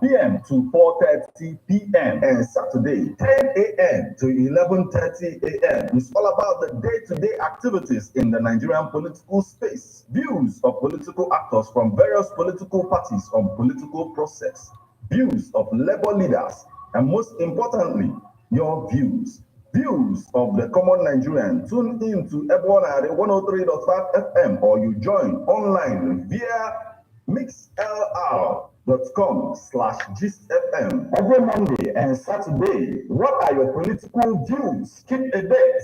p.m. to 4:30 p.m. and Saturday 10 a.m. to 11:30 a.m. It's all about the day-to-day activities in the Nigerian political space. Views of political actors from various political parties on political process. Views of labor leaders, and most importantly, your views. Views of the common Nigerian. Tune in to Ebonare 103.5 FM or you join online via mixlr.com/gistfm every Monday and Saturday. What are your political views? Keep a date.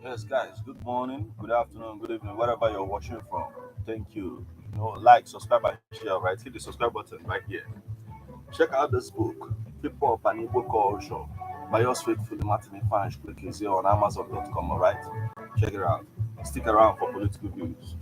Yes, guys. Good morning, good afternoon, good evening, wherever you're watching from. Thank you. Like, subscribe, and share. Right, hit the subscribe button right here. Check out this book, People of an Igbo Culture, by yours faithfully, Martin Ifanj, quick is here on Amazon.com. All right, check it out. Stick around for political views.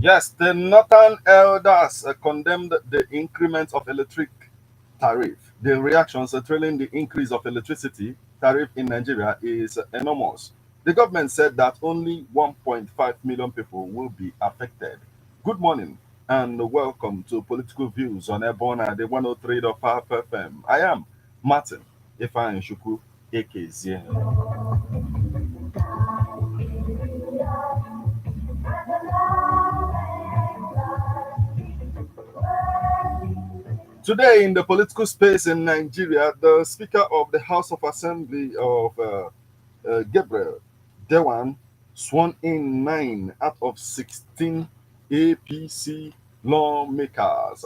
Yes, the Northern elders condemned the increment of electric tariff. The reactions trailing the increase of electricity tariff in Nigeria is enormous. The government said that only 1.5 million people will be affected. Good morning and welcome to Political Views on Ebona, the 103.5 FM. I am Martin Ifeanyi Shuku, AKZ. Today, in the political space in Nigeria, the Speaker of the House of Assembly of Gabriel Dewan sworn in 9 out of 16 APC lawmakers.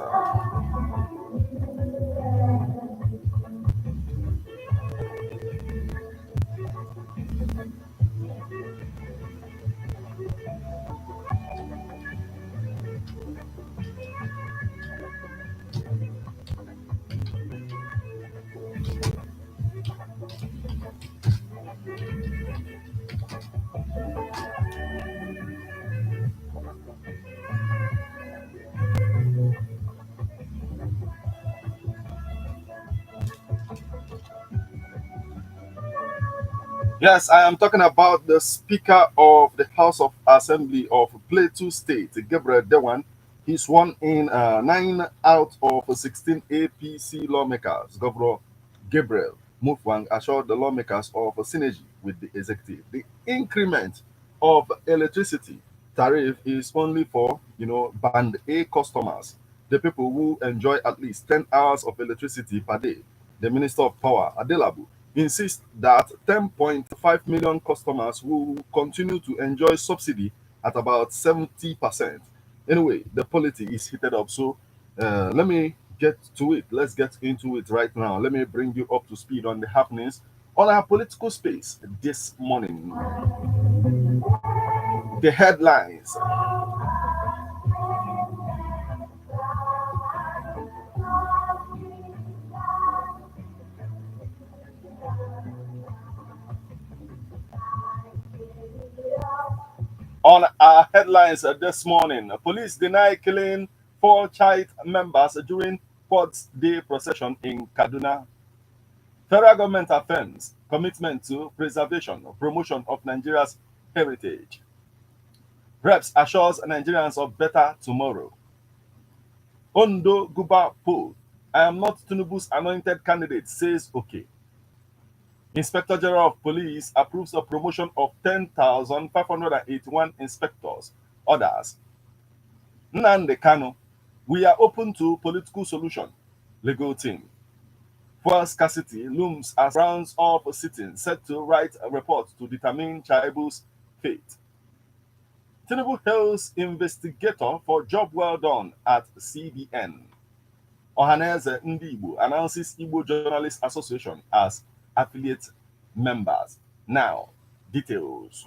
Yes, I am talking about the Speaker of the House of Assembly of Plateau State, Gabriel Dewan. He sworn in 9 out of 16 APC lawmakers. Governor Gabriel Mufwang assured the lawmakers of synergy with the executive. The increment of electricity tariff is only for band A customers, the people who enjoy at least 10 hours of electricity per day. The Minister of Power, Adelabu, insists that 10.5 million customers will continue to enjoy subsidy at about 70%. Anyway, the polity is heated up. So let me get to it. Let's get into it right now. Let me bring you up to speed on the happenings on our political space this morning. The headlines. On our headlines this morning, police deny killing 4 child members during Fourth Day procession in Kaduna. Federal government affirms commitment to preservation or promotion of Nigeria's heritage. Reps assures Nigerians of better tomorrow. Ondo Guba poll. I am not Tinubu's anointed candidate, says okay. Inspector General of Police approves a promotion of 10,581 inspectors. Others. Nnamdi Kanu. We are open to political solution. Legal team. Fuel scarcity looms as rounds of sitting set to write a report to determine Chaibu's fate. Tinubu hails investigator for job well done at CBN. Ohaneze Ndi Igbo announces Igbo Journalists Association as affiliate members. Now, details.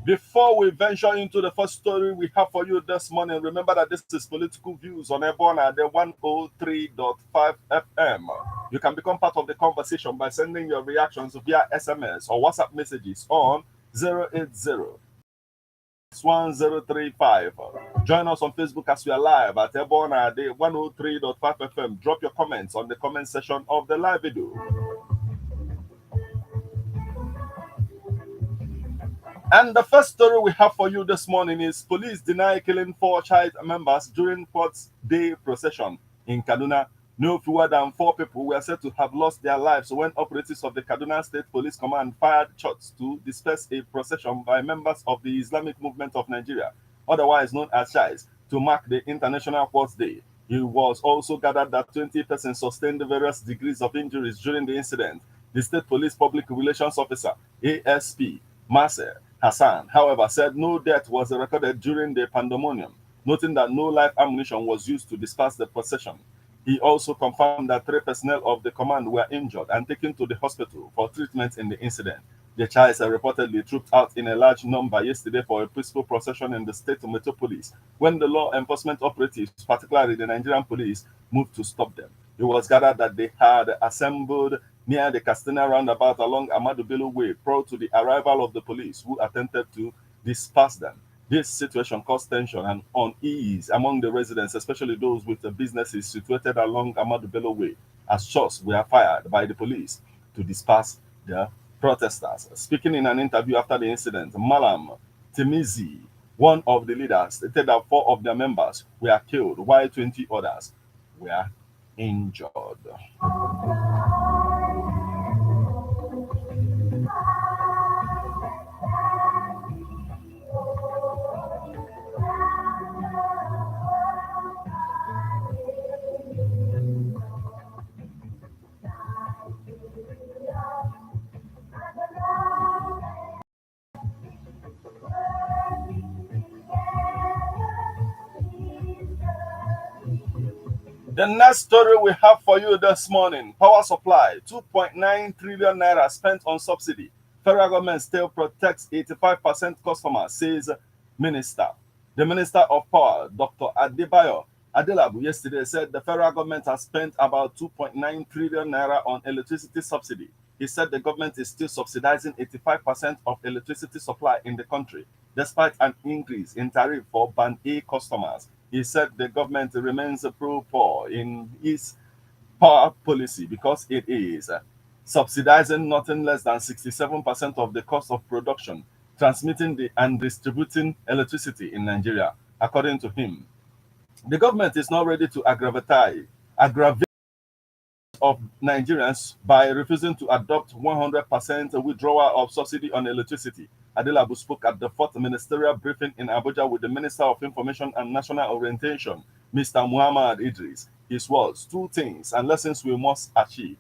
Before we venture into the first story we have for you this morning, remember that this is Political Views on Airborne at the 103.5 FM. You can become part of the conversation by sending your reactions via SMS or WhatsApp messages on 080-1035. Join us on Facebook as we are live at Airborne at the 103.5 FM. Drop your comments on the comment section of the live video. And the first story we have for you this morning is police deny killing 4 child members during Fourth Day procession in Kaduna. No fewer than 4 people were said to have lost their lives when operatives of the Kaduna State Police Command fired shots to disperse a procession by members of the Islamic Movement of Nigeria, otherwise known as Shais, to mark the International Fourth Day. It was also gathered that 20 persons sustained various degrees of injuries during the incident. The State Police Public Relations Officer, ASP, Marcel Hassan, however, said no death was recorded during the pandemonium, noting that no live ammunition was used to disperse the procession. He also confirmed that 3 personnel of the command were injured and taken to the hospital for treatment in the incident. The Chais reportedly trooped out in a large number yesterday for a peaceful procession in the state metropolis when the law enforcement operatives, particularly the Nigerian police, moved to stop them. It was gathered that they had assembled near the Castina roundabout along Ahmadu Bello Way prior to the arrival of the police, who attempted to disperse them. This situation caused tension and unease among the residents, especially those with the businesses situated along Ahmadu Bello Way, as shots were fired by the police to disperse the protesters. Speaking in an interview after the incident, Malam Timizi, one of the leaders, stated that 4 of their members were killed while 20 others were injured. The next story we have for you this morning, power supply, 2.9 trillion naira spent on subsidy. Federal government still protects 85% customers, says Minister. The Minister of Power, Dr. Adebayo Adelabu, yesterday said the federal government has spent about 2.9 trillion naira on electricity subsidy. He said the government is still subsidizing 85% of electricity supply in the country, despite an increase in tariff for Band A customers. He said the government remains pro-poor in its power policy because it is subsidizing nothing less than 67% of the cost of production, transmitting and distributing electricity in Nigeria. According to him, the government is not ready to aggravate of Nigerians by refusing to adopt 100% withdrawal of subsidy on electricity. Adelabu spoke at the 4th ministerial briefing in Abuja with the Minister of Information and National Orientation, Mr. Muhammad Idris. His words, 2 things and lessons we must achieve.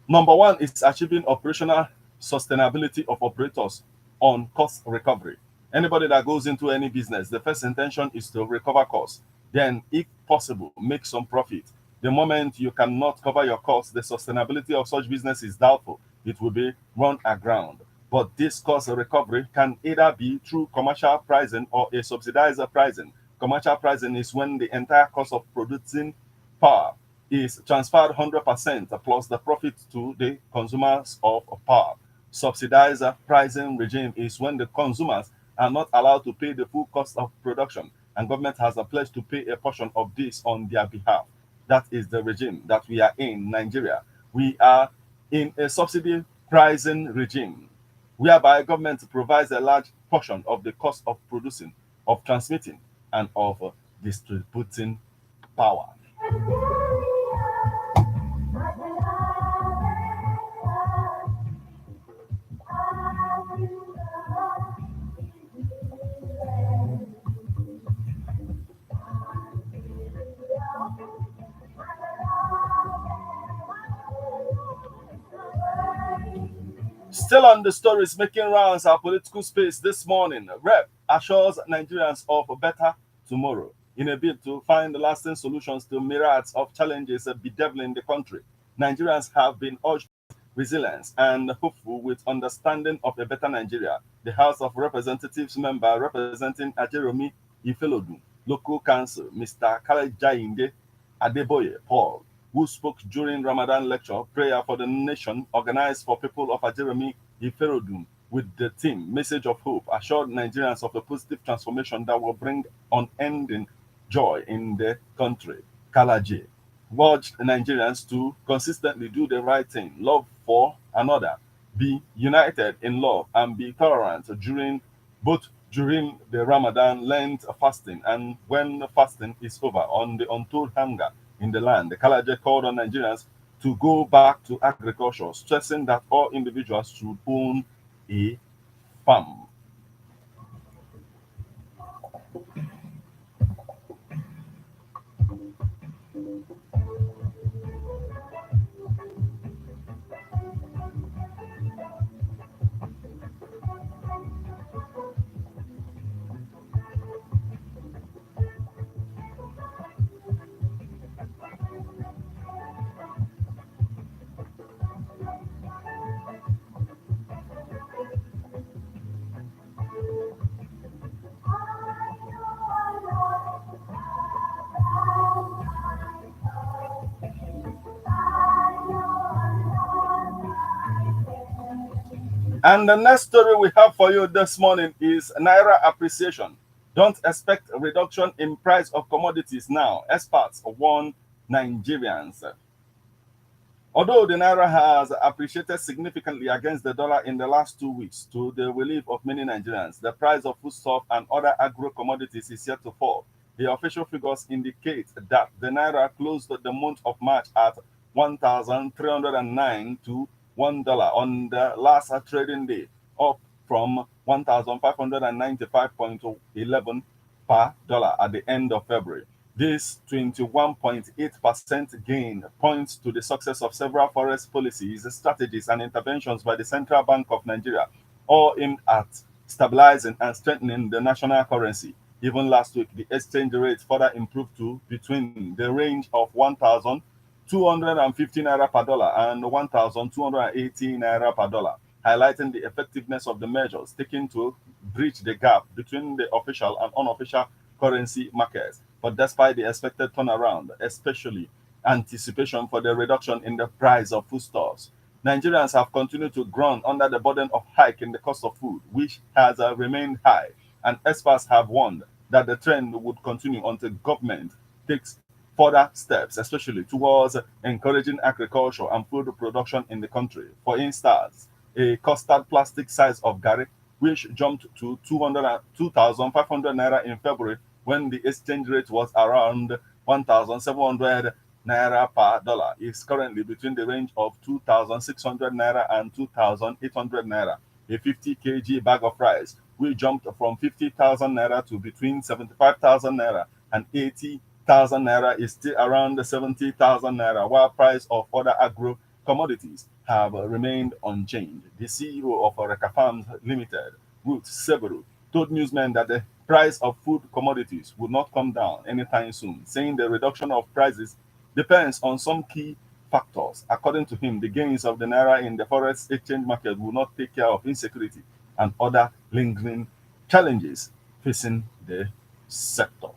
Number 1 is achieving operational sustainability of operators on cost recovery. Anybody that goes into any business, the first intention is to recover costs. Then, if possible, make some profit. The moment you cannot cover your costs, the sustainability of such business is doubtful. It will be run aground. But this cost recovery can either be through commercial pricing or a subsidized pricing. Commercial pricing is when the entire cost of producing power is transferred 100% plus the profit to the consumers of power. subsidized pricing regime is when the consumers are not allowed to pay the full cost of production, and government has a pledge to pay a portion of this on their behalf. That is the regime that we are in Nigeria. We are in a subsidy pricing regime whereby government provides a large portion of the cost of producing, of transmitting, and of distributing power. Still on the stories making rounds our political space this morning, Rep assures Nigerians of a better tomorrow in a bid to find lasting solutions to myriads of challenges bedeviling the country. Nigerians have been urged resilience and hopeful with understanding of a better Nigeria. The House of Representatives member representing Ajeromi Ifelodun, local council, Mr. Kalejayinde Adeboye Paul, who spoke during Ramadan lecture prayer for the nation organized for people of Ajeremi Iferodun with the theme Message of Hope, assured Nigerians of a positive transformation that will bring unending joy in the country. Kalaje urged Nigerians to consistently do the right thing, love for another, be united in love, and be tolerant during the Ramadan Lent fasting and when fasting is over on the untold hunger in the land. The Kalaje called on Nigerians to go back to agriculture, stressing that all individuals should own a farm. And the next story we have for you this morning is Naira appreciation. Don't expect a reduction in price of commodities now. Experts warn Nigerians. Although the Naira has appreciated significantly against the dollar in the last 2 weeks to the relief of many Nigerians, the price of foodstuff and other agro commodities is yet to fall. The official figures indicate that the Naira closed the month of March at 1,309 to $1 on the last trading day, up from 1,595.11 per dollar at the end of February. This 21.8% gain points to the success of several forex policies, strategies, and interventions by the Central Bank of Nigeria, all aimed at stabilizing and strengthening the national currency. Even last week, the exchange rate further improved to between the range of 1,250 naira per dollar and 1,280 naira per dollar, highlighting the effectiveness of the measures taken to bridge the gap between the official and unofficial currency markets. But despite the expected turnaround, especially anticipation for the reduction in the price of foodstuffs, Nigerians have continued to groan under the burden of hike in the cost of food, which has remained high. And experts have warned that the trend would continue until government takes further steps, especially towards encouraging agriculture and food production in the country. For instance, a custard plastic size of gari, which jumped to 2,500 naira in February when the exchange rate was around 1,700 naira per dollar, is currently between the range of 2,600 naira and 2,800 naira. A 50 kg bag of rice, which jumped from 50,000 naira to between 75,000 naira and 80,000 naira, is still around 70,000 naira, while price of other agro commodities have remained unchanged. The CEO of Oreka Farms Limited, Ruth Severu, told newsmen that the price of food commodities would not come down anytime soon, saying the reduction of prices depends on some key factors. According to him, the gains of the naira in the forex exchange market will not take care of insecurity and other lingering challenges facing the sector.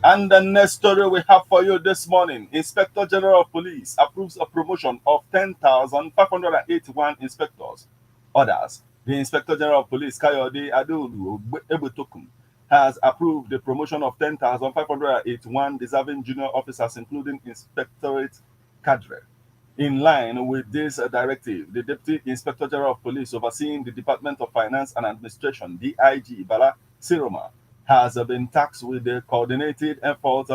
And the next story we have for you this morning, Inspector General of Police approves a promotion of 10,581 inspectors. Others, the Inspector General of Police, Kayode Adeolu Ebutokun, has approved the promotion of 10,581 deserving junior officers, including inspectorate cadre. In line with this directive, the Deputy Inspector General of Police overseeing the Department of Finance and Administration, DIG Bala Siroma, has been tasked with the coordinated effort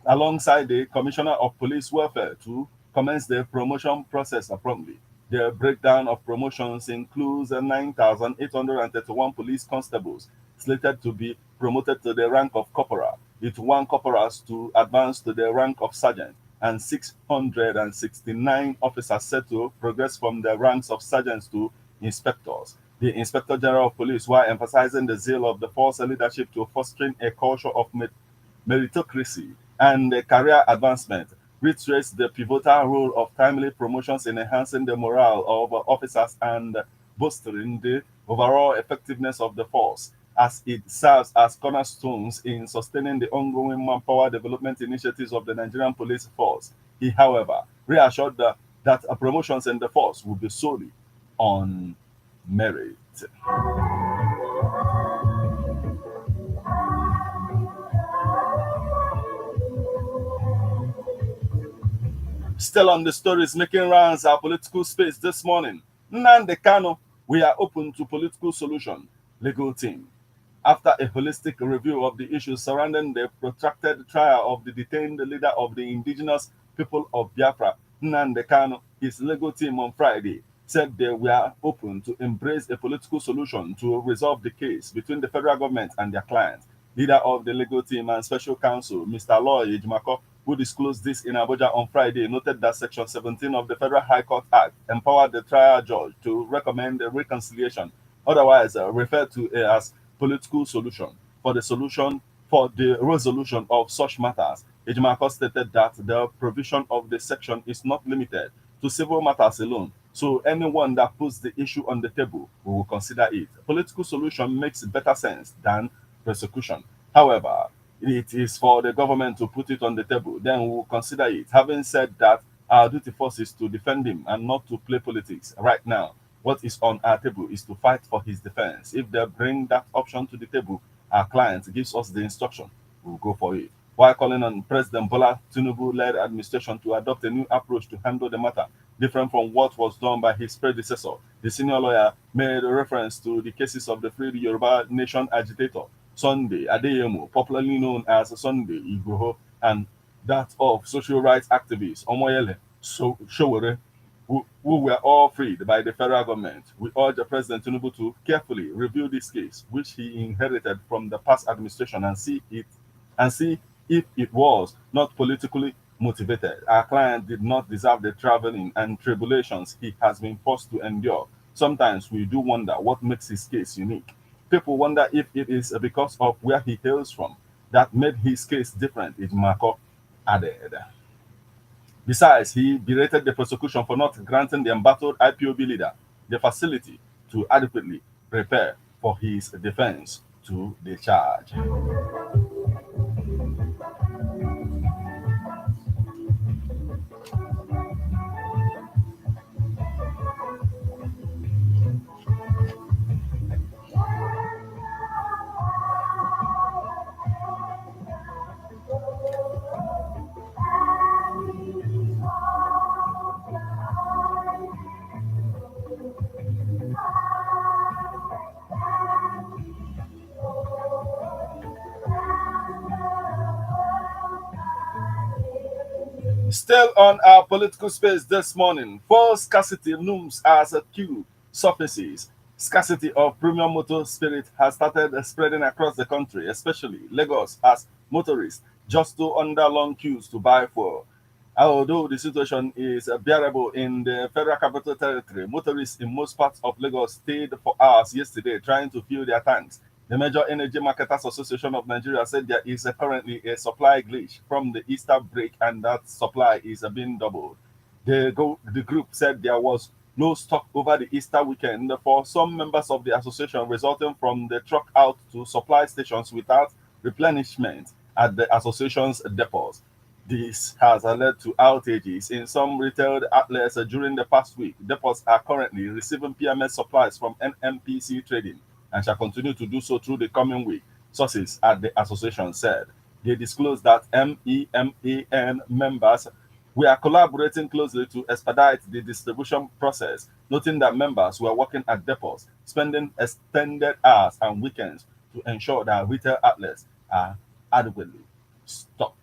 alongside the Commissioner of Police Welfare to commence the promotion process promptly. The breakdown of promotions includes 9,831 police constables slated to be promoted to the rank of corporal, with one corporals to advance to the rank of sergeant, and 669 officers set to progress from the ranks of sergeants to inspectors. The Inspector General of Police, while emphasizing the zeal of the force leadership to fostering a culture of meritocracy and career advancement, reiterates the pivotal role of timely promotions in enhancing the morale of officers and bolstering the overall effectiveness of the force, as it serves as cornerstones in sustaining the ongoing manpower development initiatives of the Nigerian police force. He, however, reassured that promotions in the force will be solely on merit. Still on the stories making rounds our political space this morning, Nnamdi Kanu, we are open to political solution, legal team. After a holistic review of the issues surrounding the protracted trial of the detained leader of the indigenous people of Biafra, Nnamdi Kanu, his legal team on Friday said they were open to embrace a political solution to resolve the case between the federal government and their client. Leader of the legal team and special counsel, Mr. Loy Ejimako, who disclosed this in Abuja on Friday, noted that Section 17 of the Federal High Court Act empowered the trial judge to recommend a reconciliation, otherwise referred to as political solution, for the resolution of such matters. Ejimako stated that the provision of the section is not limited to civil matters alone. So anyone that puts the issue on the table, we will consider it. Political solution makes better sense than prosecution. However, it is for the government to put it on the table, then we will consider it. Having said that, our duty first is to defend him and not to play politics. Right now, what is on our table is to fight for his defense. If they bring that option to the table, our client gives us the instruction, we'll go for it. While calling on President Bola Tinubu-led administration to adopt a new approach to handle the matter, different from what was done by his predecessor, the senior lawyer made a reference to the cases of the Freed Yoruba Nation agitator, Sunday Adeyemo, popularly known as Sunday Igboho, and that of social rights activist Omoyele Sowore, who were all freed by the federal government. We urge President Tinubu to carefully review this case, which he inherited from the past administration, and see if it was not politically motivated. Our client did not deserve the traveling and tribulations he has been forced to endure. Sometimes we do wonder what makes his case unique. People wonder if it is because of where he hails from that made his case different, Ijmako added. Besides, he berated the prosecution for not granting the embattled IPOB leader the facility to adequately prepare for his defense to the charge. Still on our political space this morning, fuel scarcity looms as a queue surfaces. Scarcity of premium motor spirit has started spreading across the country, especially Lagos, as motorists just to under long queues to buy fuel. Although the situation is bearable in the Federal Capital Territory, motorists in most parts of Lagos stayed for hours yesterday trying to fill their tanks. The Major Energy Marketers Association of Nigeria said there is currently a supply glitch from the Easter break and that supply is being doubled. The group said there was no stock over the Easter weekend for some members of the association, resulting from the truck out to supply stations without replenishment at the association's depots. This has led to outages in some retail outlets during the past week. Depots are currently receiving PMS supplies from NMPC Trading and shall continue to do so through the coming week, sources at the association said. They disclosed that MEMAN members were collaborating closely to expedite the distribution process, noting that members were working at depots, spending extended hours and weekends to ensure that retail outlets are adequately stocked.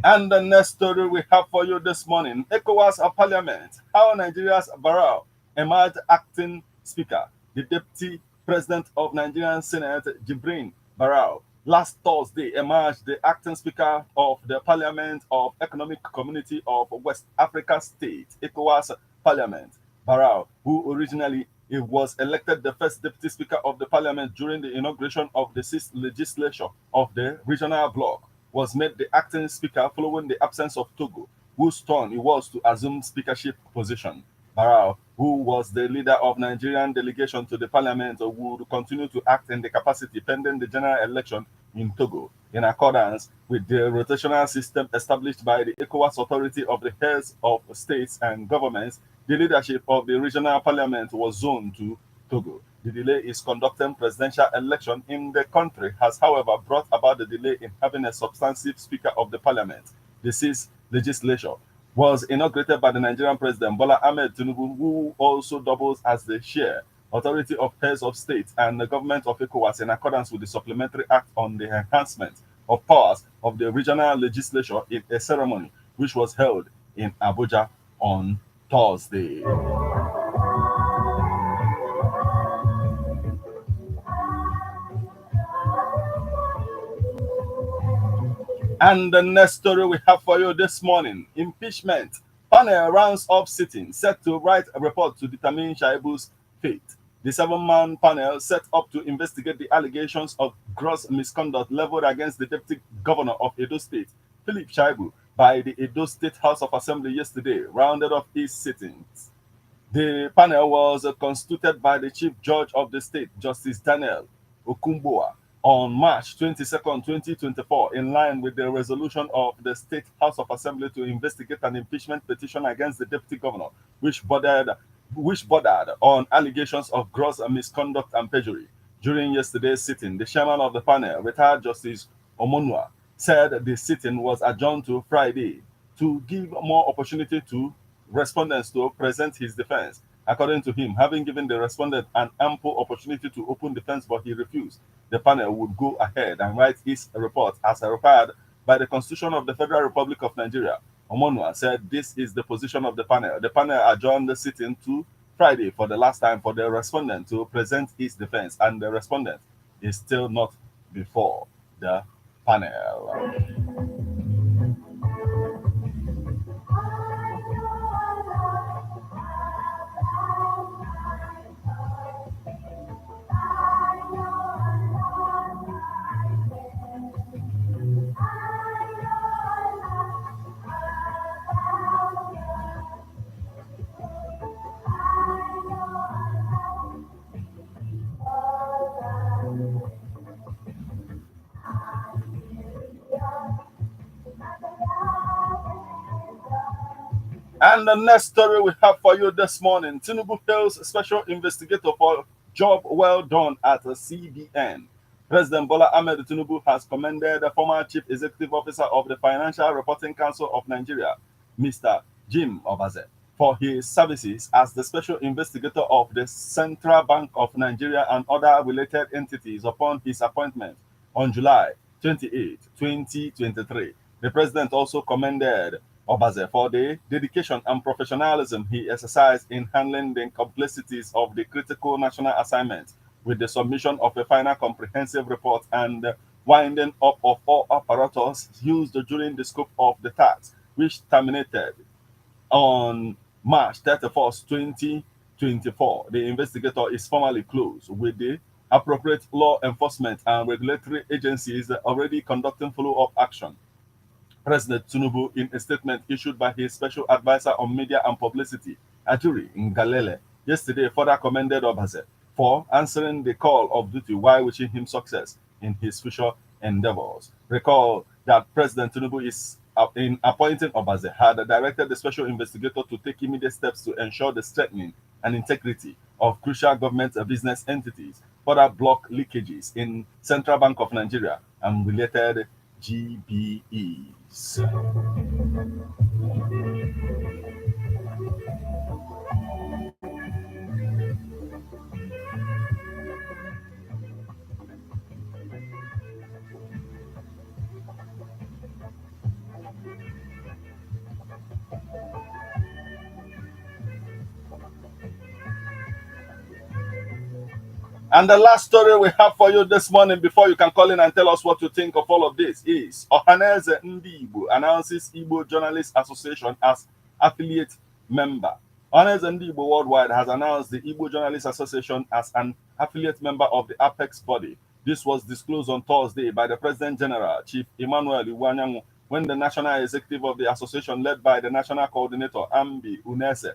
And the next story we have for you this morning, ECOWAS Parliament, how Nigeria's Barrow emerged acting speaker, the deputy president of Nigerian Senate, Jibrin Barrow, last Thursday emerged the acting speaker of the Parliament of Economic Community of West Africa State, ECOWAS Parliament. Barrow, who originally was elected the first deputy speaker of the parliament during the inauguration of the sixth legislature of the regional bloc, was made the acting speaker following the absence of Togo, whose turn it was to assume speakership position. Barrow, who was the leader of Nigerian delegation to the parliament, would continue to act in the capacity pending the general election in Togo, in accordance with the rotational system established by the ECOWAS Authority of the Heads of States and Governments. The leadership of the regional parliament was zoned to Togo. The delay in conducting presidential election in the country has, however, brought about the delay in having a substantive speaker of the parliament. The sixth legislature was inaugurated by the Nigerian president Bola Ahmed Tinubu, who also doubles as the chair, authority of heads of state and the government of ECOWAS, in accordance with the Supplementary Act on the Enhancement of Powers of the Regional Legislature, in a ceremony which was held in Abuja on Thursday. And the next story we have for you this morning, impeachment. Panel rounds up sitting, set to write a report to determine Shaibu's fate. The seven-man panel set up to investigate the allegations of gross misconduct leveled against the deputy governor of Edo State, Philip Shaibu, by the Edo State House of Assembly yesterday, rounded off its sittings. The panel was constituted by the Chief Judge of the state, Justice Daniel Okumboa, on March 22nd, 2024, in line with the resolution of the State House of Assembly to investigate an impeachment petition against the deputy governor, which bordered on allegations of gross misconduct and perjury. During yesterday's sitting, the chairman of the panel, retired Justice Omonua, said the sitting was adjourned to Friday to give more opportunity to respondents to present his defense. According to him, having given the respondent an ample opportunity to open defense, but he refused, the panel would go ahead and write his report as required by the Constitution of the Federal Republic of Nigeria. Omonua said this is the position of the panel. The panel adjourned the sitting to Friday for the last time for the respondent to present his defense, and the respondent is still not before the panel. And the next story we have for you this morning, Tinubu hails special investigator for job well done at the CBN. President Bola Ahmed Tinubu has commended the former Chief Executive Officer of the Financial Reporting Council of Nigeria, Mr. Jim Obaze, for his services as the special investigator of the Central Bank of Nigeria and other related entities upon his appointment on July 28, 2023. The president also commended Obaze for the dedication and professionalism he exercised in handling the complexities of the critical national assignment, with the submission of a final comprehensive report and winding up of all apparatus used during the scope of the task, which terminated on March 31st, 2024. The investigator is formally closed, with the appropriate law enforcement and regulatory agencies already conducting follow-up action. President Tinubu, in a statement issued by his special advisor on media and publicity, Ajuri Ngalele, yesterday further commended Obaze for answering the call of duty while wishing him success in his future endeavors. Recall that President Tinubu is in appointing Obaze had directed the special investigator to take immediate steps to ensure the strengthening and integrity of crucial government business entities, further block leakages in Central Bank of Nigeria and related GBEs. And the last story we have for you this morning, before you can call in and tell us what you think of all of this, is Ohaneze Ndi Igbo announces Igbo Journalists Association as affiliate member. Ohaneze Ndi Igbo Worldwide has announced the Igbo Journalists Association as an affiliate member of the apex body. This was disclosed on Thursday by the President General, Chief Emmanuel Iwanyangu, when the National Executive of the association, led by the National Coordinator, Ambi Unese,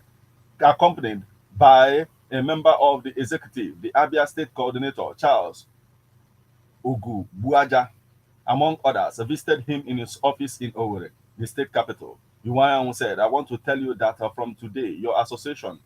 accompanied by a member of the executive, the Abia State Coordinator, Charles Ugu Buaja, among others, visited him in his office in Owerri, the state capital. Iwayan said, I want to tell you that from today, your association,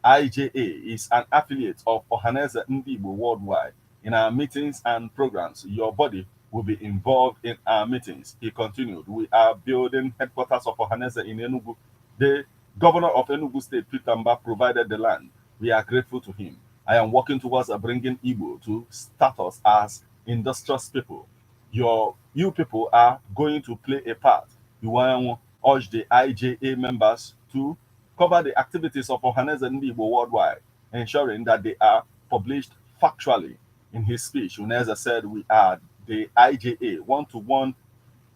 IJA, is an affiliate of Ohaneze Ndibo Worldwide. In our meetings and programs, your body will be involved in our meetings. He continued, we are building headquarters of Ohaneze in Enugu. The governor of Enugu State, Peter Mba, provided the land. We are grateful to him. I am working towards bringing Igbo to status as industrious people. You people are going to play a part. You want to urge the IJA members to cover the activities of Ohaneze Ndibo worldwide, ensuring that they are published factually. In his speech, Uneza said, we are the IJA want to warn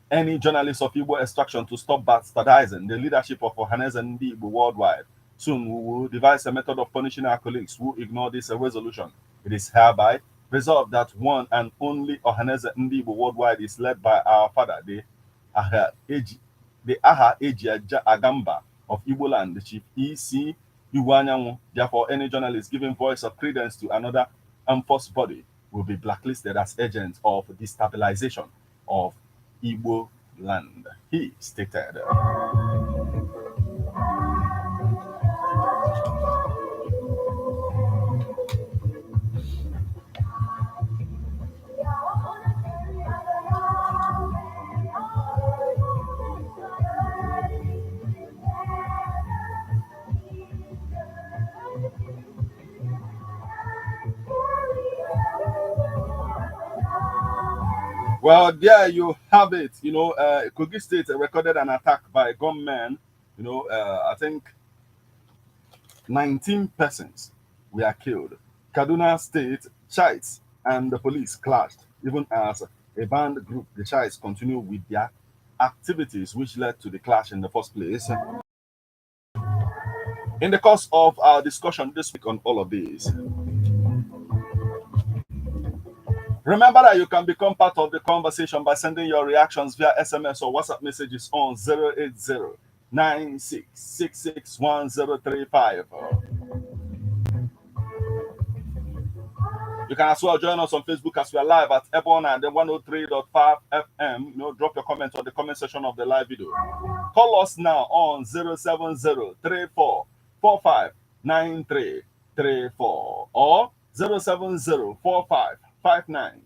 any journalist of Igbo extraction to stop bastardizing the leadership of Ohaneze Ndibo worldwide. Soon we will devise a method of punishing our colleagues who ignore this resolution. It is hereby resolved that one and only Ohaneze Ndibo worldwide is led by our father, the Aha Eji Agamba of Igbo land, the Chief E.C. Iwanyanwu. Therefore, any journalist giving voice of credence to another enforced body will be blacklisted as agents of destabilization of Igbo land, he stated. Well, there you have it. Kogi State recorded an attack by gunmen. I think 19 persons were killed. Kaduna State, Shites and the police clashed, even as a band group, the Shites, continue with their activities, which led to the clash in the first place. In the course of our discussion this week on all of this, remember that you can become part of the conversation by sending your reactions via SMS or WhatsApp messages on 080-9666-1035. You can as well join us on Facebook as we are live at Ebon and the 103.5 FM. Drop your comments on the comment section of the live video. Call us now on 070-3445-9334 or 070-4559-2210.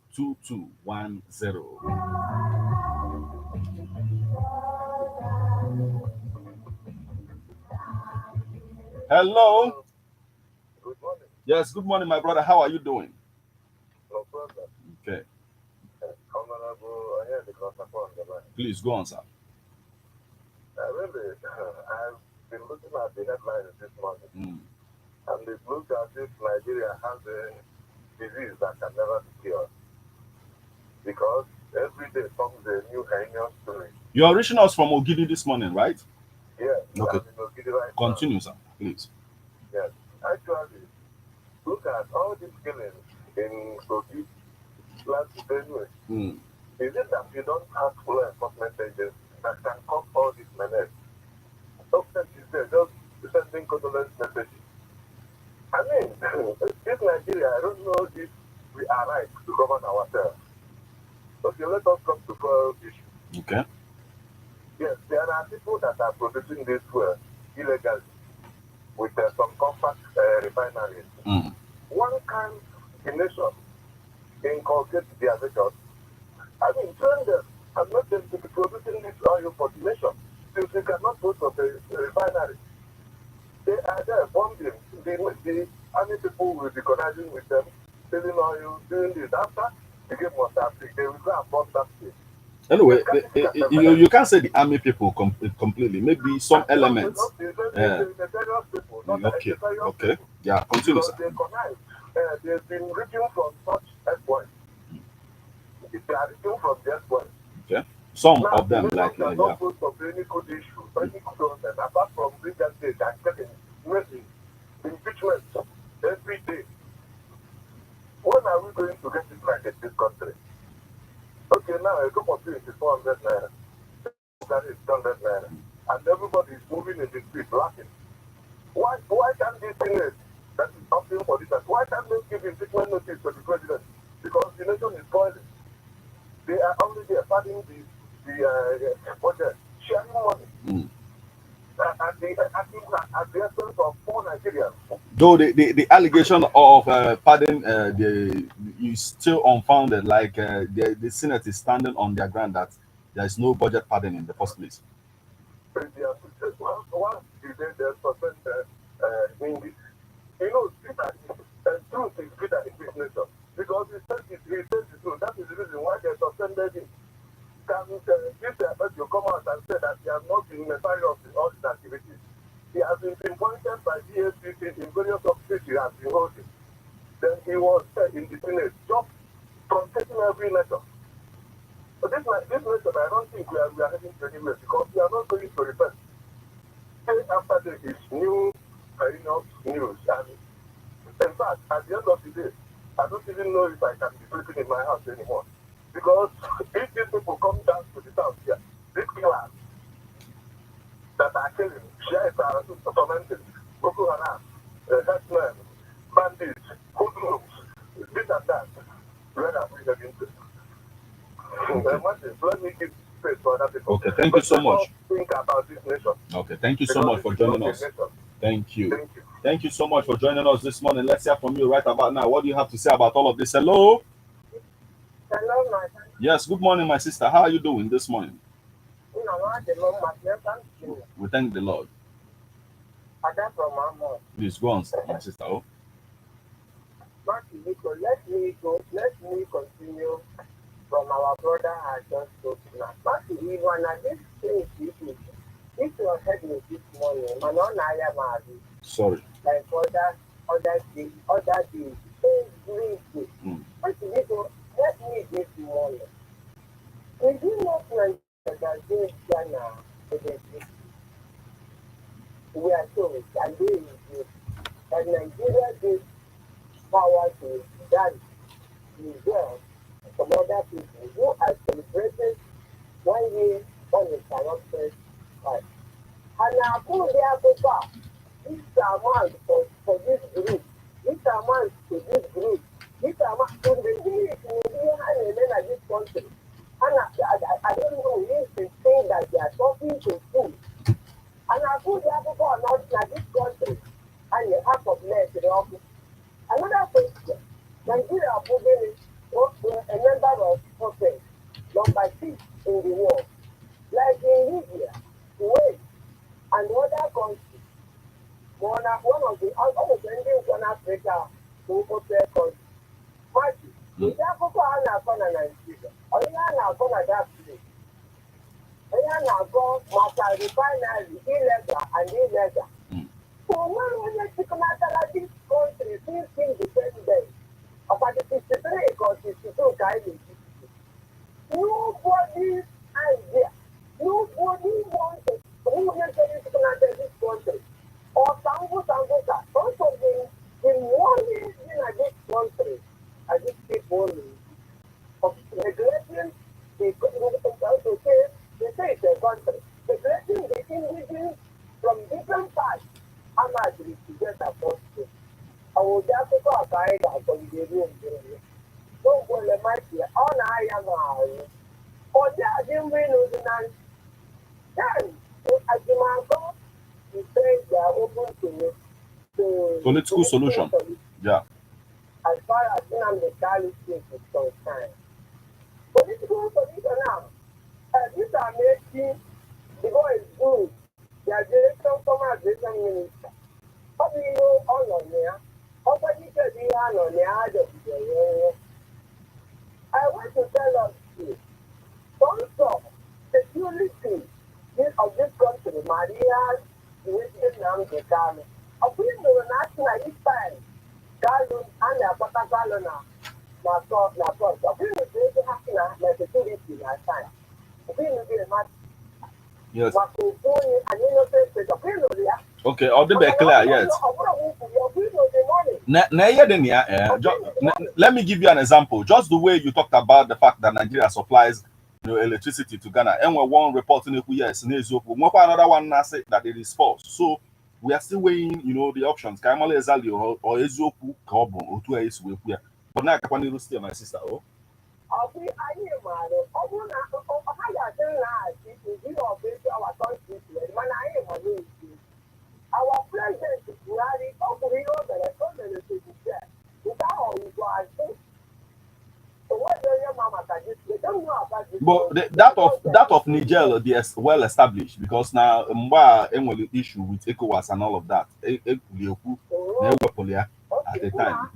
Hello. Good morning. Yes, good morning, my brother. How are you doing? No problem. Okay. Honorable, I hear the on the line. Please go on, sir. Really, I've been looking at the headlines this morning, and it looks as if Nigeria has a disease that can never be cured. Because every day comes a new heinous story. You're reaching us from Ogidi this morning, right? Yes. Okay. Right continue, sir, please. Yes. Actually, look at all these killings in Kogi, last Benue. Is it that you don't have full enforcement agencies? that can cause all this menace. Doctor is there just sending condolence messages. I mean, this Nigeria, I don't know if we are right to govern ourselves. Okay, let us come to fuel issue. Okay. Yes, there are people that are producing this fuel illegally with some compact refineries. One can, the nation, inculcate their nature. I mean, train them and let them to be producing this oil for the nation. Since they cannot go to the refinery, they are there bombing. The army people will be conniving with them, selling oil, doing this. After the game was happening, they will go and bomb that place. Anyway, you can't say the army people completely. Maybe some elements. Okay. Yeah, continue, sir. They connive. They've been reaching from such endpoints. They are reaching from the endpoint. Okay. Some Now, of them, like yeah. Not supposed to be any good issue, any good apart from brilliant days and getting impeachment every day. When are we going to get it right in this country? Okay, now a cup of tea is 400 naira. That is 100 naira. And everybody is moving in the street laughing. Why can't this thing that is something for this? Why can't they give impeachment notice to the president? Because the nation is spoiling. They are already padding the budget, sharing money. At the expense of poor Nigerians. Though the allegation of pardon is still unfounded, like the Senate is standing on their ground that there is no budget pardon in the first place. Once they suspend English, truth is bitter in this nation because he says the truth. That is the reason why they suspended him. If you come out and say that he has not been necessary of all these activities, he has been pinpointed by DSPC in various offices he has been holding. Then he was in the Senate just protecting every nation. But this nation, I don't think we are heading to anywhere because we are not going to repent. Day after day is new news. And in fact, at the end of the day, I don't even know if I can be sleeping in my house anymore. Because if these people come down to the south here, these killers that are killing, shares are tormenting, Boko Haram, herdsmen, bandits, hoodlums, this and that, where are we heading to? Let me give space for other people. Okay, thank you so much. Think about this nation. Okay, thank you so much for joining us. Thank you. Thank you so much for joining us this morning. Let's hear from you right about now. What do you have to say about all of this? Hello? Hello, my son. Yes, good morning, my sister. How are you doing this morning? We thank the Lord. Please go on, my sister. Oh. Let me continue from our brother I just spoke now. If you are heading this morning, sorry. Like other days, every day. Let me this morning. We do not know that this Ghana, we are told that they exist. And Nigeria gives power to that Niger, some other people who are celebrating 1 year uninterrupted life. And I put their paper, this amount for this group, this amount to this group, this amount to this group, and then at this country. And I don't know if they think that they are talking to food. And I put their paper on this country, and you have to bless the office. Another question, Nigeria putting a number of countries, number 6 in the world, like in Libya, Kuwait, and other countries. One of the almost ending one Africa to hotel countries. Matthew, is that Boko Haram Nigeria? Or you are going to that place? You are going to refinery, illegal and illegal. So when we take this country, since independence, about the 53 or 62 guys, nobody idea, nobody wants to who necessarily to this country. Or Sango, most of the money in this country, as these people of neglecting the they say it's a God Maui. Or I didn't win with the nine. Then, as you might go, you say they are open to Political solution. Yeah. As far as the Cali state is concerned. Political solution now. These are making the boy is good. They are doing some administration minister. How do you know all on there? How do you get the hand on the I want to tell us this. Also, security of this country, Maria, Vietnam, the Ghana. Of which the national is fine. Galo and a Patagalona. Of which the national security last time. Of which the match. Yes. And Okay, I'll be clear, yes. Let me give you an example. Just the way you talked about the fact that Nigeria supplies electricity to Ghana. And we're one reporting yes, another one say that it is false. So we are still weighing, the options. Kamala Ezali or Ezoku Kobo or two is with here. But now I can stay my sister. Oh. Our president is Buhari, but that of Niger, they are well established because now Mba issue with ECOWAS and all of that. At the time.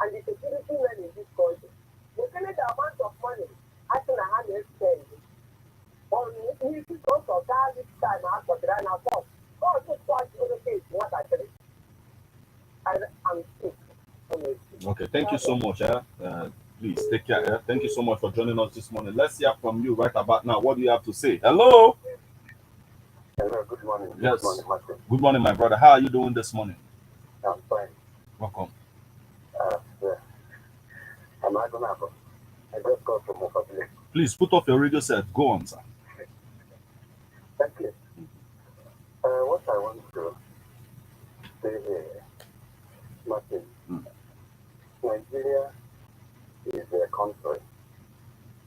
And the security men in this country, looking at the amount of money I can have spend on this of that this time after the run out of what I said. I'm sick. Okay, thank you so much. Please take care. Thank you so much for joining us this morning. Let's hear from you right about now. What do you have to say? Hello. Hello, good morning. Yes. Good morning, Martin. Good morning, my brother. How are you doing this morning? I'm fine. Welcome. Yeah. I'm not gonna happen. I just got from Otti. Please put off your radio set. Go on, sir. Thank you. What I want to say here, Martin, Nigeria is a country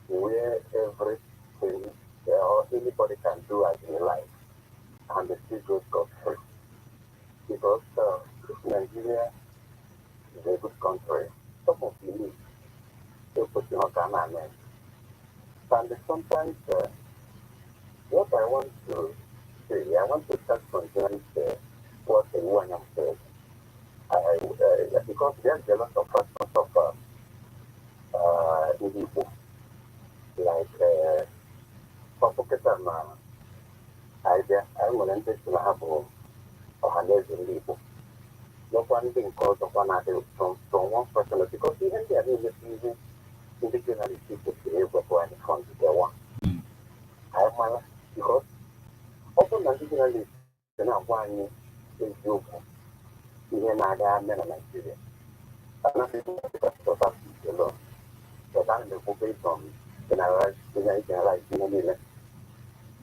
where everything or anybody can do as they like, and the still goes scot-free. Because Nigeria is a good country. Some of you they put in Ghana. And sometimes what I want to say, I want to touch on what William said. Because there's a lot of factors of people, like Popoketama idea, I want to have a hundred people. No one being called upon other from one person because even they are in the season, individually people to able to any funds they want. I'm because often individually, then I want is you. Even I am in Nigeria. And I think that's what I'm alone. So I'm the book from the Naraj, the Nigeria, in a minute.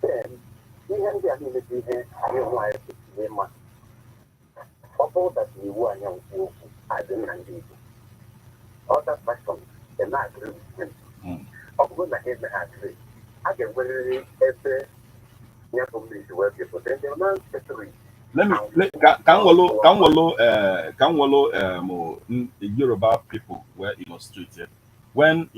Then, even the administration, I don't want to be much. Although that we were young people, I didn't agree. Other persons did not agree with him. Although I didn't agree, I can really every young police work people, then they're not specific. Let me Yoruba people were illustrated when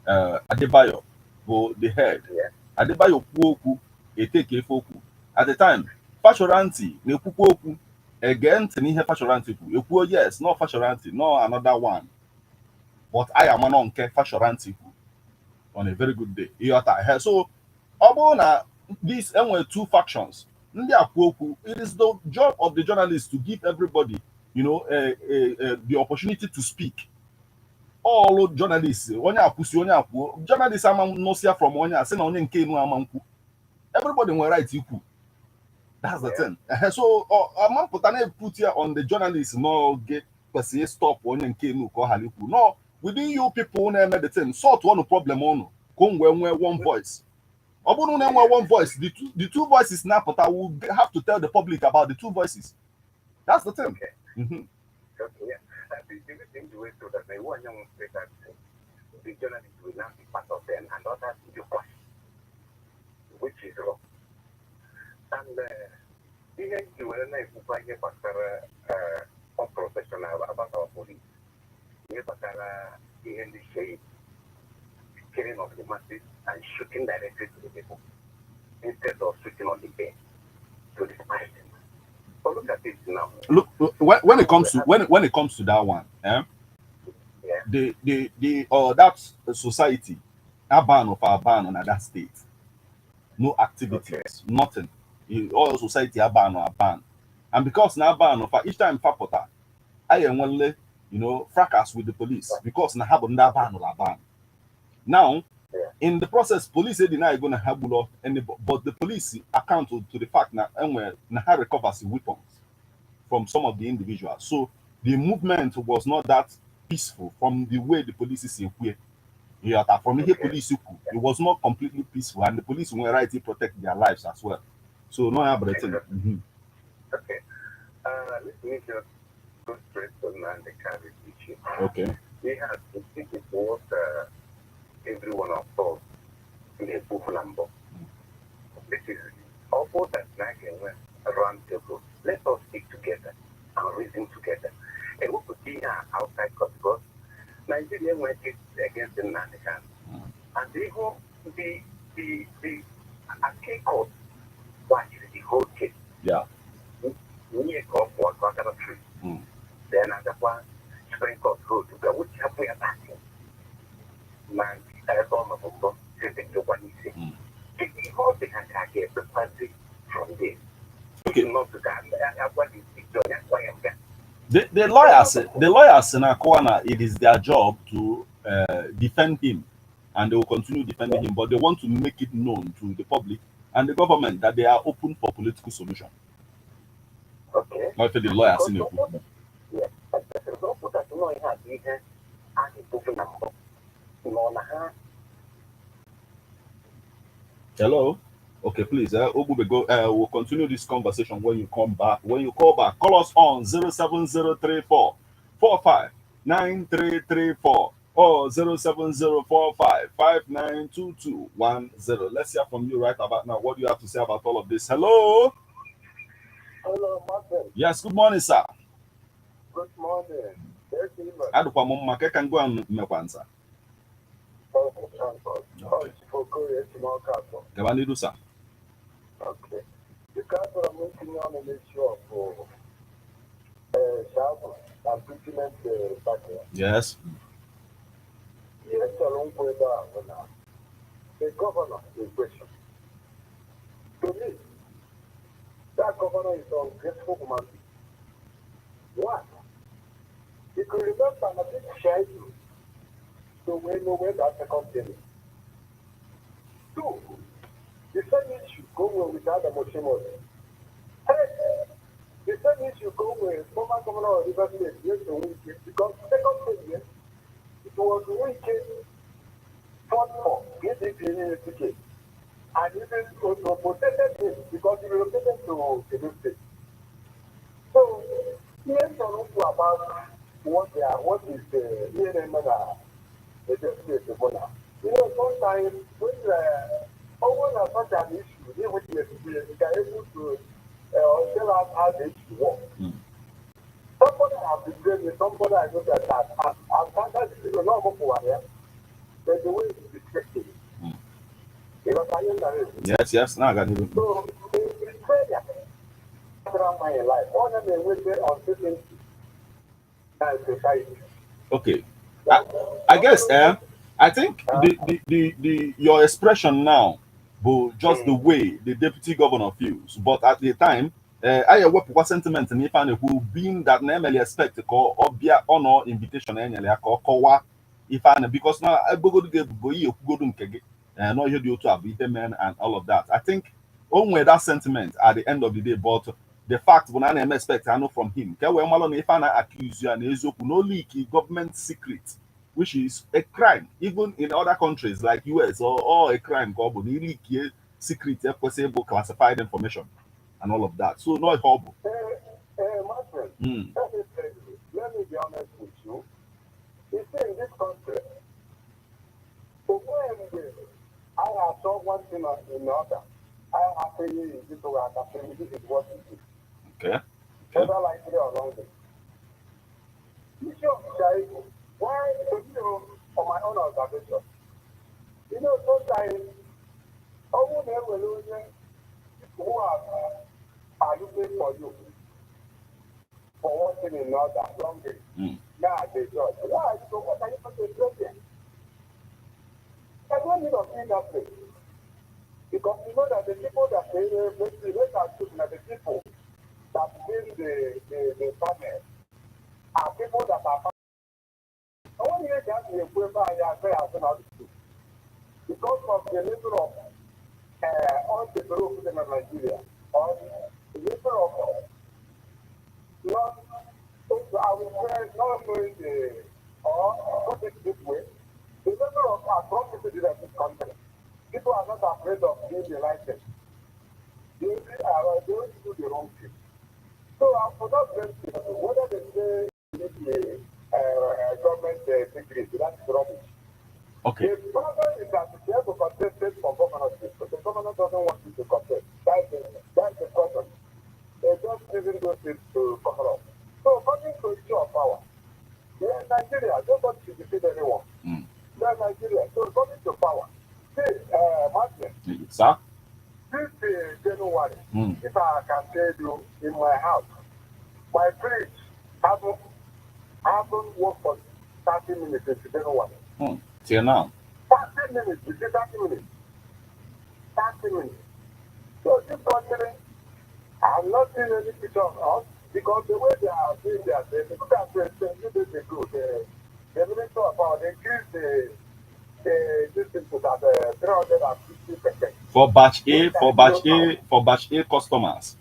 Adebayo go the head. Yeah. Adebayo Kuoku Eteke Foku. At the time, Fashoranti ne Kuoku again Tenihe Fashoranti Ku. Yes, not Fashoranti, no another one. But I am an unke Fashoranti on a very good day. So Obona these were two factions. It is the job of the journalist to give everybody, the opportunity to speak. All journalists, journalists are no see from everybody will write equal. That's the thing. So I'm put here on the journalists no get stop no. Within you people made the thing, sort one problem on. come when we one voice. One voice, the two voices now, but I will have to tell the public about the two voices. That's the thing. Okay. Okay, yeah. The thing the way so that they want young say that the journalist will not be part of them and others will be pushed, which is wrong. And even you will not find a unprofessional about our police. You have in the shade, killing of the masses and shooting directly to the people instead of switching on the bay to the spirit. So look at it now. Look, when it comes to that one, Yeah. the that society, a ban on that state, no activities, nothing. All society a ban, and because now ban of each time papota, I am only fracas with the police because na have that ban or ban. Now, in the process, police say they're going to have any, but the police account to the fact that na recovers weapons from some of the individuals. So the movement was not that peaceful from the way the police is here. From here, police it was not completely peaceful, and the police were right to protect their lives as well. So no everything. Okay. Let me just go straight to the carry issue. Okay. We have to think it what every one of us in a book number. This is all that like around the table. Let us stick together and reason together. And we could be outside court because Nigeria went against the Nanikan. And they go the escape court was the whole case. Yeah. We call for a quarter of tree. Then another one Supreme Court road to go, which have we attacking. Man, I saw my book, sitting to one easy. If we hold the attack the party from this. Okay. Not to that, what is that's why I'm there. The lawyers in Akwana, it is their job to defend him, and they will continue defending him, but they want to make it known to the public and the government that they are open for political solution. Okay. Not for the lawyers in the yes, but the example that you know I have here and it's open number. Hello? Okay, please. We'll continue this conversation when you come back. When you call back, call us on 07034 459334 or 07045592210. Let's hear from you right about now. What do you have to say about all of this? Hello? Hello, Martin. Yes, good morning, sir. Good morning. Okay. Because I'm looking on an issue of travel and treatment background. Yes. Yes, the governor is question. To me, that governor is an ungrateful human being. One, you can remember a big child to where that second thing. Two, the same issue go without the motion. The same issue go with former governor of River State, yes, because second thing, yes, it was wicked fought for PDP ticket. And even protected him because he relocated to the state. So, here's a look about what is the you know, sometimes when such an issue, they would be able to tell us how the issue works. Somebody has been doing it, somebody has looked at that. I've done that a lot of people here. But the way it's restricted. Yes, now I got it. So, it's prayer around my life. All of them will be uncertainty and society. Okay. I guess I think the your expression now will just the way the deputy governor feels. But at the time, I work what sentiment and if who being that namely expect to call Abia honor invitation call if I because now I go to get go and not you to have men and all of that. I think only that sentiment at the end of the day, but the fact when I expect I know from him. If I accuse you and no leak government secret. which is a crime, even in other countries like US or a crime called really secret possible classified information and all of that. So not horrible. My friend, let me be honest with you. You see, in this country, when I have saw one thing or another, I have to use this way, I have to this is what it is. Okay. Whether likely or wrongly. You should why, on my own observation, sometimes, who are looking for you for one thing or another, wrongly. Now they judge. Why? So what are you going to do? I don't need to feel that way. Because you know that the people that they the people that build the panel are people that are. I want to hear that we are because of the level of undeveloped in Nigeria, or the level of not, I will say, not knowing or put it this way, the level of atrocity that is country. People are not afraid of being the right thing. They only do the wrong thing. So I for not blame people, whether they say the government security, that's rubbish. Okay. The problem is that if you have to contest it for governorship, but the governor doesn't want you to contest. That's the problem. They just using those things to cover up. So according to issue of power, we are in Nigeria, nobody should defeat anyone. We are in Nigeria, so according to power. See, Martin. Sir? This January, if I can tell you, in my house, my fridge haven't worked for 30 minutes in January. Till now. 30 minutes, you say 30 minutes. 30 minutes. So this country, I'm not seeing any picture of us because the way they are doing their thing, look at the expensive they do. The Minister of Power, they increase this thing to that 350%. For batch A, for batch A customers.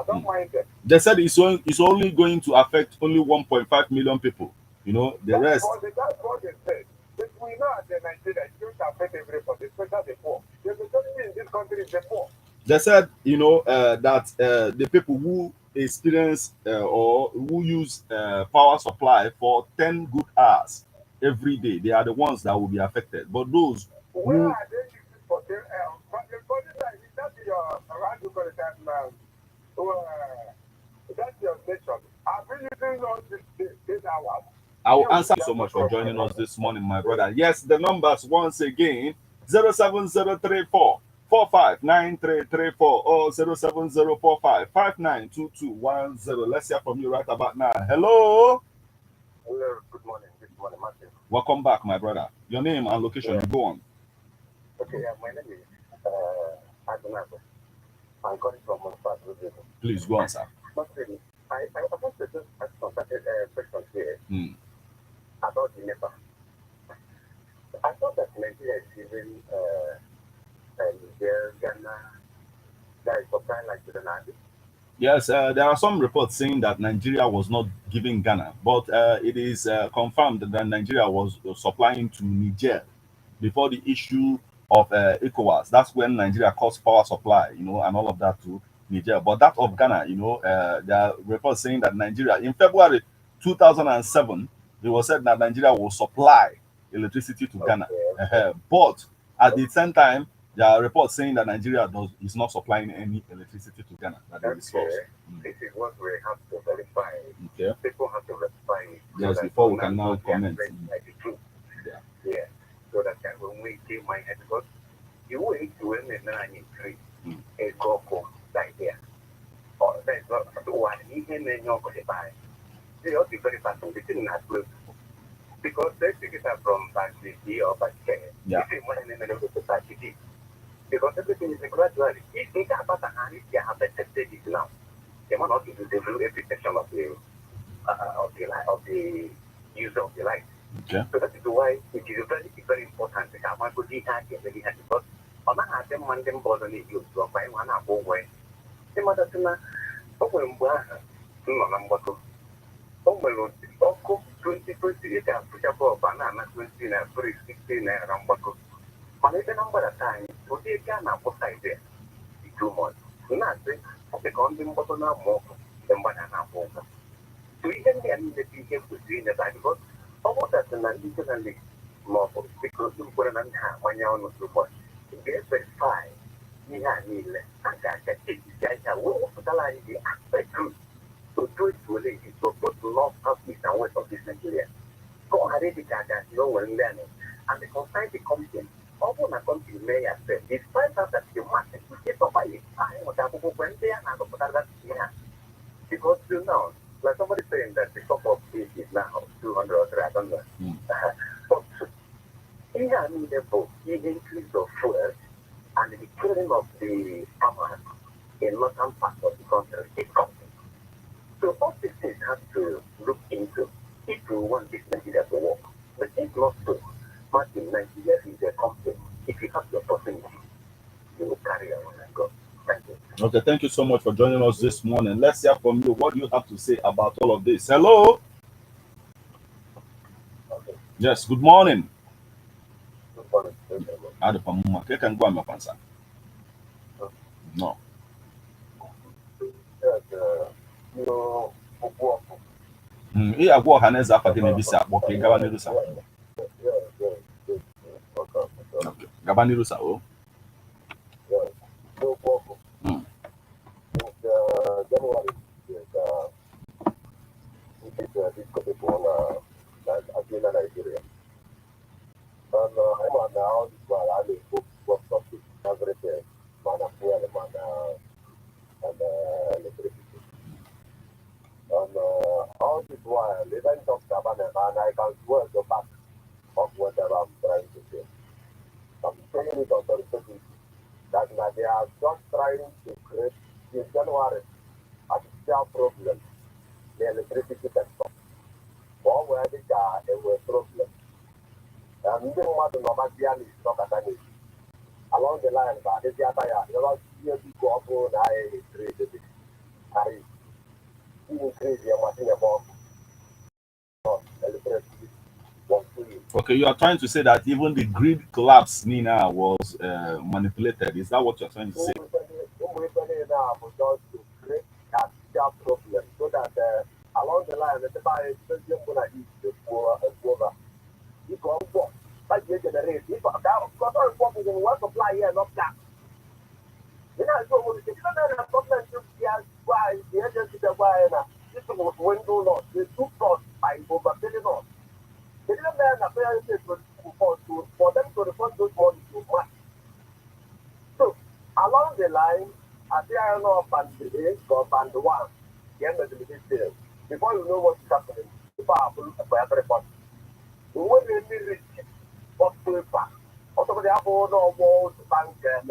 Don't mind them. They said it's only going to affect only 1.5 million people. You know, the rest. That's what they said. But we know that Nigeria is going to affect everybody, especially the poor. The majority in this country is the poor. They said, that the people who experience or who use power supply for 10 good hours every day, they are the ones that will be affected. But those where are they using for them? That's your that's your station. Are we using all these hours? I will answer so much for joining us this morning, my brother. Yes, the numbers once again 07034 459334 or 07045 592210. Let's hear from you right about now. Hello. Hello, good morning. Good morning, Martin. Welcome back, my brother. Your name and location, go on. Okay, my name is Adonai. I'm calling from Montfort. Please go on, sir. Martin, I want to just ask some questions here about the NEPA. I thought that Nigeria is giving Ghana that is supplying like to the Navy. Yes, there are some reports saying that Nigeria was not giving Ghana, but it is confirmed that Nigeria was supplying to Niger before the issue of ECOWAS. That's when Nigeria caused power supply, and all of that to Niger. But that of Ghana, there are reports saying that Nigeria, in February 2007, it was said that Nigeria will supply electricity to Ghana. But at the same time, there are reports saying that Nigeria is not supplying any electricity to Ghana. This is what we have to verify. Okay. People have to verify it. Yes, before we can now comment. Like the truth. Yeah. So that when we came my head, because you wait to when they increase a go like here. Or that's not one even in your buy. They ought to verify something not good. Because they take it from Bank C or Bank K. Yeah. Because everything is gradually. If they have a hand, they have accepted it now. They want not to do every section of the use of the light. Okay. So that is why it is very important. I want to do that because on a hard them one them bother you to apply one up way. The mother to know when no number two. Oh, nwere ọkụ 2020 ị ga-apụchapụ ọbana na 20 na 360 naira mgbakọ mana ebe na mgbadata anyị ụdị ego a na-akpọta ide itu mọd na-asị dịka ndị mgbakọ na-amụ ọkụ ndị mgbada na-akwụ ụgwọ so ihe ndị a niile bụ ihe kwesịrị ileba anyị bikọs ọ bụtasị na ndị jonalist ma ọ bụ dịka otu mkpere na ndị ha amanye ọnụ ụbọchị ga-everify ihe a niile a ga-acha ejizi aja wee wepụtara anyị dị aspect otu esi ole ejito both north south east and west of this Nigeria ka ọ ghara ịdị ka aga na o nwere ndị anyị and the consign the company ọ bụrụ na company mee ya sef despite that the market ịtọbanye anyị nweta akwụkwọ kwe ndị ya na-adọpụtara ihe ha because till now like somebody saying that the cup of tea is now 200 or 300 I don't know but ihe a niile bụ ihe increase of fuel and the killing of the farmers in northern parts of the country is something. So all these things have to look into if we want this Nigeria to work. But if not so, Martin, Nigeria is a country. If you have the opportunity, you will carry on and go. Thank you. Okay, thank you so much for joining us this morning. Let's hear from you. What do you have to say about all of this? Hello? Okay. Yes, good morning. Good morning. Can go on my answer. No. I go Hannes up again maybe say okay, Gabanirusa. Okay. Gabanirusa oh. Nigeria. And I'm on now this one I live work something everything man fuel and electricity. And all this while even talk about and I can swear the back of whatever I'm trying to say. I'm saying it authoritatively that they are just trying to create in January a social problem, the electricity sector. Or where they are a problem. And even what the Normandian is not at along the line, but if you are tired, you know, you go up on I increase it. I increase your machine above electricity. Okay, you are trying to say that even the grid collapse, Nina, was manipulated. Is that what you're trying to say? Just to create that problem so that along the line, the buyer is going to eat the poor over. You go up, but you generate. If I got all problems in one supply here, not that. You know, so if you don't have problems, you can buy the agency to buy this was window loss. They took cost by overbilling us. They didn't have appearances for them to report those money to much. So, along the line, at the iron of band 8 or band 1, the end of the details, before you know what is happening, people are for everybody. We will really reach what paper. Also, the Apple no walls, bank and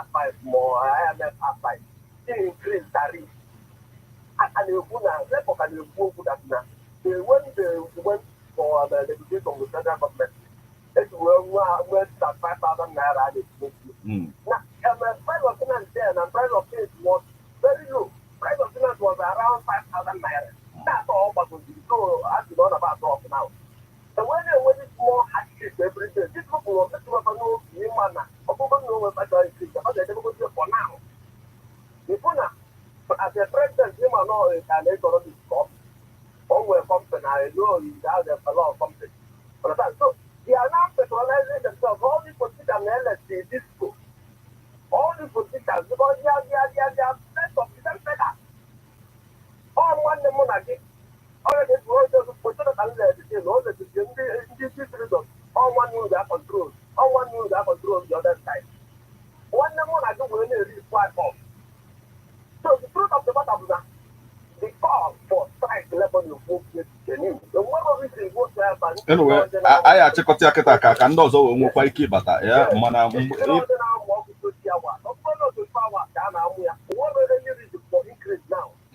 advice more, IMF advice, increase tariff. And you put a record and you put that now. They went for the education of the federal government. It will start 5,000 naira. Now, price of finance then and price of things was very low. Price of finance was around 5,000 naira. That's all but we go as you know about talk now. So when it's more hardship every day, this people will know human or people know what I think about the democracy for now. Before now, as a president, you might know an economic cost. Or a company, I know you have a lot of companies. So they are now patronizing themselves. All these politicians, LSD, disco, all these politicians, because they are best of them better. All one the monarchy. All of this world just put it on the all one knew that control. All one knew that control the other side. One the monarchy will really require off. So the truth of the matter is that the call for strike level of book is genuine. The one of it is what happens. Anyway, I achịkọta ya kịta ka ndị ọzọ wee nwekwa ike ịbata ya mana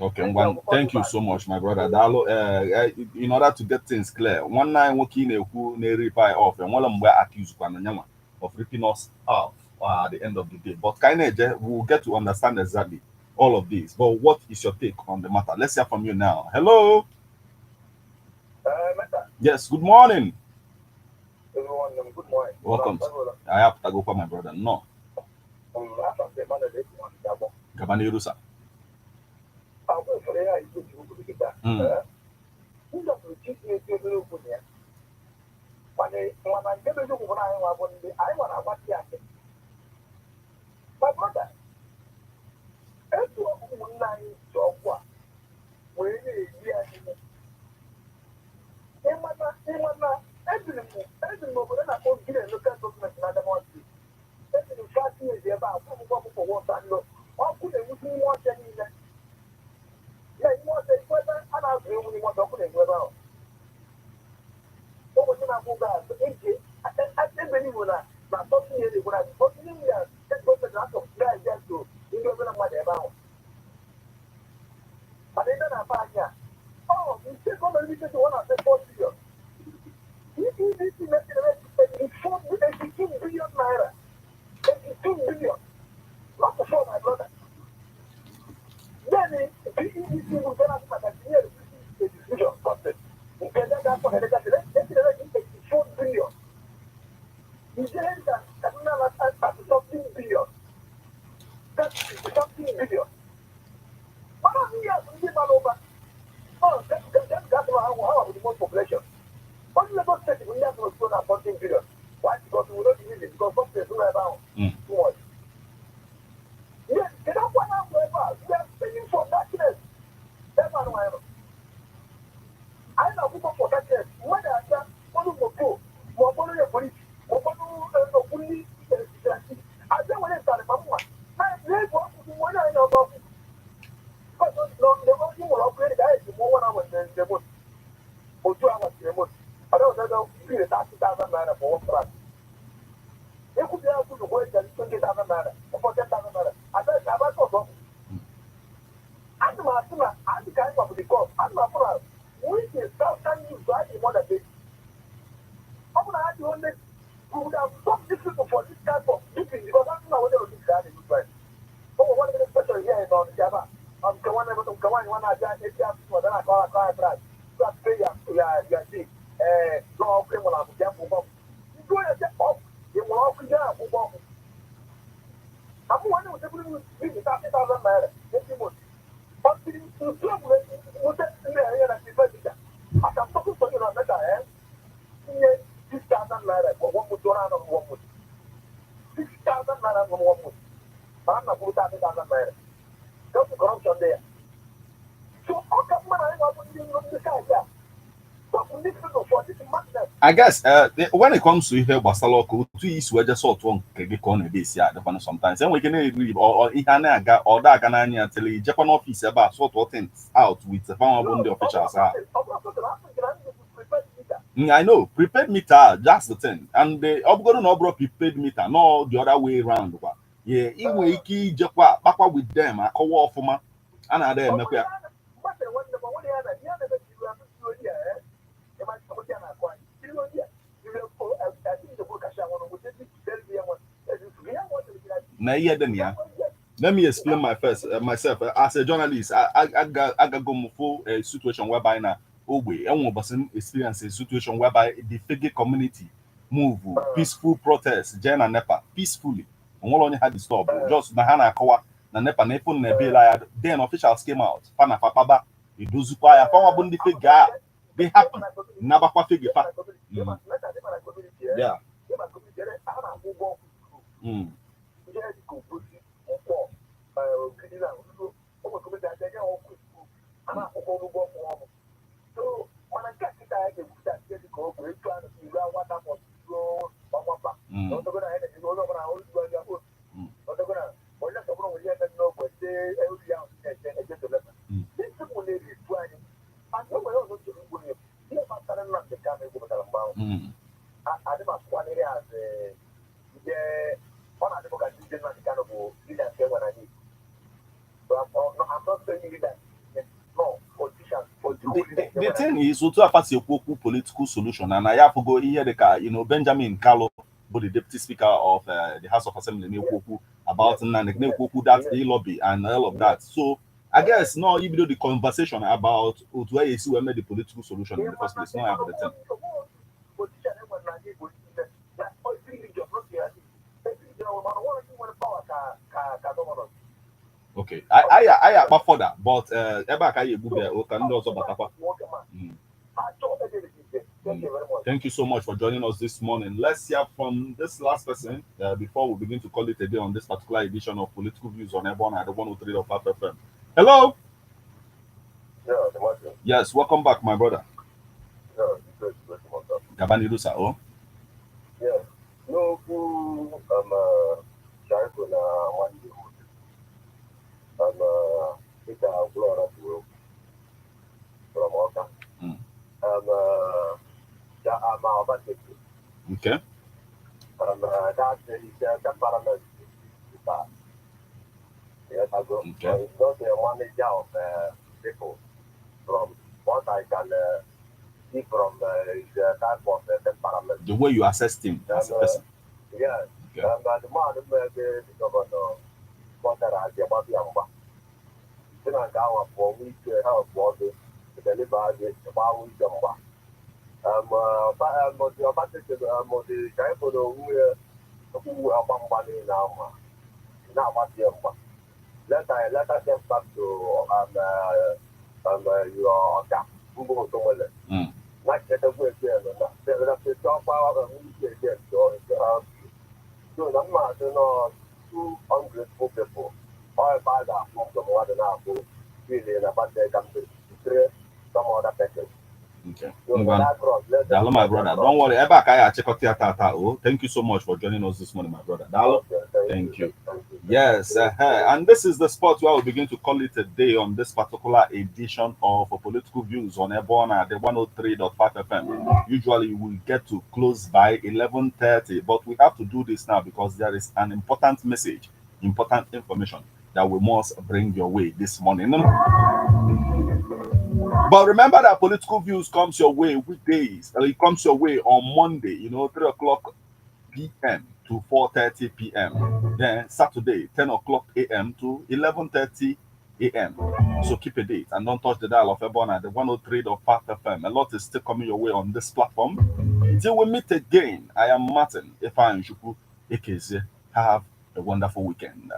okay, thank you so much, my brother. In order to get things clear, one night working who reply off and one accused of ripping us off at the end of the day. But we'll get to understand exactly all of this. But what is your take on the matter? Let's hear from you now. Hello. Yes, good morning. Everyone, good morning. Welcome. I have to go for my brother. No. Gabani Rusa. My brother, I guess when it comes to here Basaloko, 2 years we just sort of get on this year, sometimes and we can agree or Ihana or that Ganania tell you Japan office about sort of things out with the farmer the officials are. I know prepaid meter, that's the thing, and the upgrading no prepaid meter, no the other way around. Yeah, if we keep Japa back with them, I call off for my another make Let me explain myself as a journalist. I got go for a situation whereby now experience a situation whereby the Fege community move peaceful protest, Jen and Nepa peacefully. And one only had to stop. Just Nahana Kawa, na Nepa Nepon Nebela. Then officials came out. Pana Papa, the Duzupaya, Power Bundi Fega. They happy. Nabakwa Fege. Yeah. The thing is, to a party political solution, and I have to go here. Benjamin Carlo, the deputy speaker of the House of Assembly, about that they lobby and all of that. So I guess no, even though the conversation about where you see we made the political solution in the first place, no, I have the time. Okay, I about further, but thank you so much for joining us this morning. Let's hear from this last person before we begin to call it a day on this particular edition of Political Views on Ebon at the 103.5 FM. Hello. Yes, welcome back, my brother. Gabani Lusa, oh. Yes. No, it's a Florida from Otta. Okay. That is the parallel. Yes, I go. Okay. It's not a manager of people from what I can see from the type of the parallel. The way you assessed him as a person. Yes. Okay. The man the governor, what I say about Yamba. Then I go for week help for the deliver the about Yamba. But the guy for the who are Bambani now. Now what Yamba. Let us get back to your gap. Who go to Welle. Like get away here. The top power of the so I'm not 200 people. All by that from more than half. Really, about they come to some other package. Okay. Hello, my brother. Don't worry. Thank you so much for joining us this morning, my brother. Dalo. Thank you. Yes, and this is the spot where we begin to call it a day on this particular edition of Political Views on Ebon at the 103.5 FM. Usually we get to close by 11:30, but we have to do this now because there is an important message, important information that we must bring your way this morning. But remember that Political Views comes your way weekdays. It comes your way on Monday, 3 o'clock p.m. to 4:30 p.m. Then Saturday, 10 o'clock a.m. to 11:30 a.m. So keep a date and don't touch the dial of Ebon at the 103.5 FM. A lot is still coming your way on this platform. Till we meet again, I am Martin. If I am Shuku, Ekeze, have a wonderful weekend.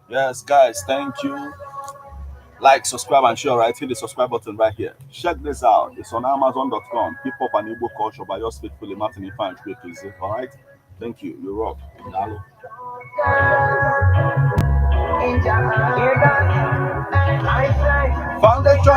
Yes, guys, thank you. Like, subscribe, and share, right? Hit the subscribe button right here. Check this out. It's on Amazon.com. Hip Hop and Igbo Culture by yours faithfully, Martin Ifan. All right? Thank you. You're up.